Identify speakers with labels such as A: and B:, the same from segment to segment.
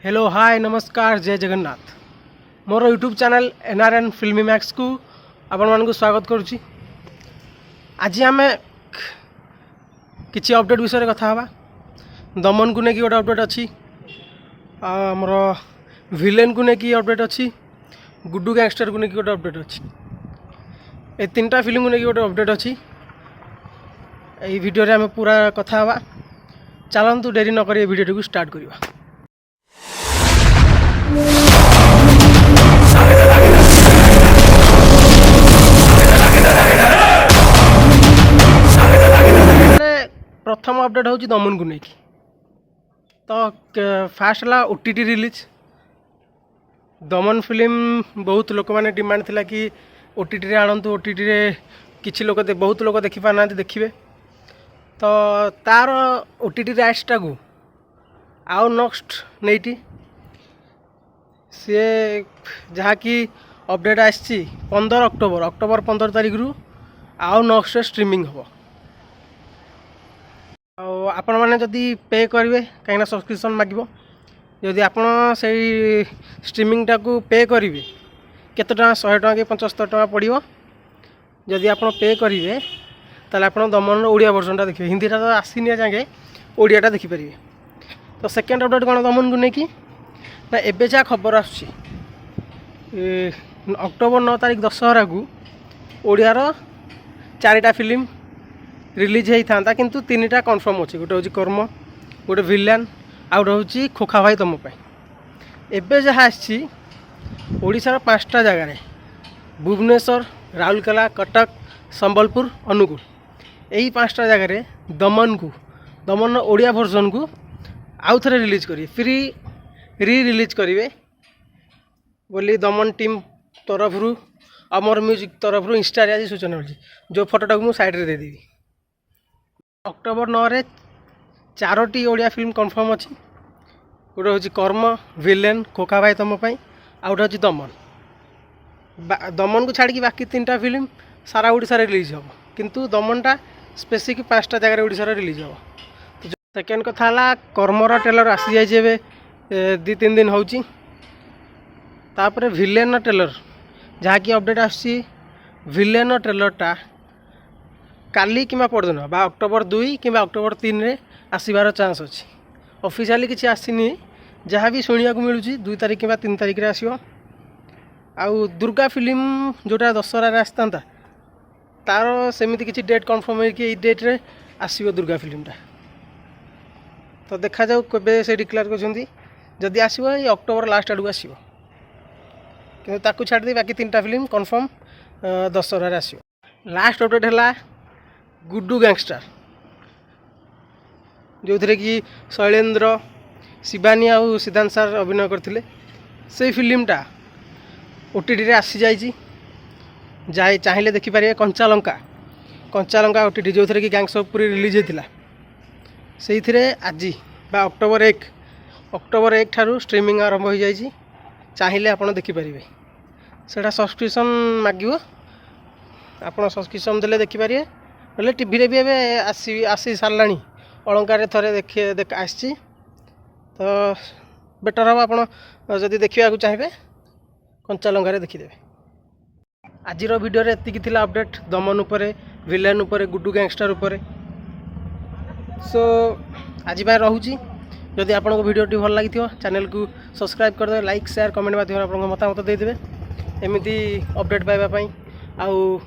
A: Hello hi नमस्कार जय जगन्नाथ मोर YouTube channel NRN फिल्मी मैक्स को आपण मान स्वागत करुच्ची। आज आम किसी अपडेट विषय कथा हवा। दमन को लेकिन गोटे अपडेट अच्छी, आमर विलेन को लेकिन अपडेट अच्छी, गुड्डू गैंगस्टर को लेकिन गोटे अपडेट अच्छी। ए तीनटा फिल्म को लेकिन गोटे अपडेट अच्छी। यही वीडियो रे आम पूरा कथा हवा। चलतु डेरी नक वीडियो को स्टार्ट करवा। प्रथम अपडेट हूँ दमन को लेकिन तो फास्ट है ओटीटी रिलीज। दमन फिल्म बहुत लोक मैंने डिमांड थिला कि ओटीटी रे आणतु, ओटीटी रे किछि लोक बहुत लोक देखि पाना देखिए। तो तार ओटीटी राइट्सटा को आउ नेक्स्ट नहीं सी जहाँकि अपडेट आसी 15 अक्टोबर 15 तारिख रु आउ नेक्स्ट स्ट्रीमिंग हम। आपण मैंने जदि पे करेंगे कहीं सब्सक्रिप्शन मांग, जदि आपण से स्ट्रीमिंग टाक पे करेंगे केते टका 100 टका कि 75 टका पड़ो। जदि आप पे करेंगे ताले आप दमन ओडिया वर्जनटा देखिए। हिंदीटा तो आसीनी जाए ओडियाटा देखिपारे। तो सेकेंड अपडेट कौन दमन को लेकिन ना एबे जहाँ खबर आसुची अक्टोबर 9 तारिख दशहरा को ओडियार 4टा फिल्म रिलीज होता, किंतु 3टा कन्फर्म अच्छे। गोटे हूँ कर्म, गोटे विलेन, आउ गोटे हूँ खोखा भाई तुम एबे जहाँ आसी ओडिशार 5टा जगार भुवनेश्वर, राउरकेला, कटक, संबलपुर, अनुगुल यही 5टा जगार दमन ओडिया वर्जन को आउ थे रिलीज करेंगे, फ्री रिलीज करेंगे बोली दमन टीम तरफ अमर म्यूजिक तरफ इंस्टा आज सूचना मिली। जो फोटोटा को साइड रे देदेवी। अक्टोबर 9 रे 4टी ओडिया फिल्म कन्फर्म अच्छी। गोटे हूँ कर्म, विलेन, खोखा भाई तुम आउ गोटे हूँ दमन। दमन को छाड़ी बाकी 3टा फिल्म सारा ओडिशा रिलीज हम, किंतु दमनटा स्पेसिफिक 5टा जगह ओडिशा रिलीज हम। तो सेकेंड कथा है कर्मर ट्रेलर आसी जाए 2-3 दिन हो। तापर विलेन ट्रेलर जहाँकि अपडेट आसी विलेन ट्रेलरटा काली कि परदिन बा अक्टोबर 2 कि अक्टोबर 3 रे आसबार चांस अच्छी। ऑफिशियली किसी आसीनी, जहाँ भी शुणा मिलूँ 2 तारिख कि 3 तारिख रे आसो। आउ दुर्गा फिल्म जोटा दशहरा आसता तार सेमती किसी डेट कन्फर्म हो डेट रे आसो दुर्गा फिल्मटा। तो देखा जाऊ कबे से डिक्लेयर कर जदि आसो अक्टोबर लास्ट आड़ू आसो, कि ताकू छाड़ी बाकी 3टा फिल्म कन्फर्म दशहरा आसो। लास्ट अपडेट है गुड्डू गैंगस्टर, जो थे कि शैलेंद्र, शिवानी आउ सिद्धांत सार अभिनय करते। से फिल्मटा ओटीटी रे आसी जाए चाहिए देखिपारे। कंचा लंका ओटीटी जो थे कि गैंग्स ऑफ पुरी रिलीज होता से आज बा अक्टोबर 1 ठारू स्ट्रीमिंग आरंभ हो जाए। चाहिए आप देखिपारे। सेटा सब्सक्रिप्शन मागिव, आप सब्सक्रिप्शन देले देखिपारे। ना टीवी रे भी एवं आसी सारा अलंकार थे देख आसी। तो बेटर हम आप जदि देखा चाहिए कंचा लंकार देखीदे। आज वीडियो एति अपडेट दमन उपरे, विलेन उपरे, गुड्डू गैंगस्टर उपरे। सो आज रोची। जदि आपको वीडियोटी भल लगी चैनल को सब्सक्राइब करदे, लाइक शेयर कमेंट माध्यम आप मतामत देदेवे एमती अपडेट पाइबापी आउ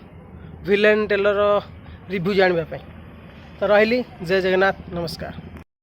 A: विलेन ट्रेलर रिव्यू जानापी। तो रही जय जगन्नाथ, नमस्कार।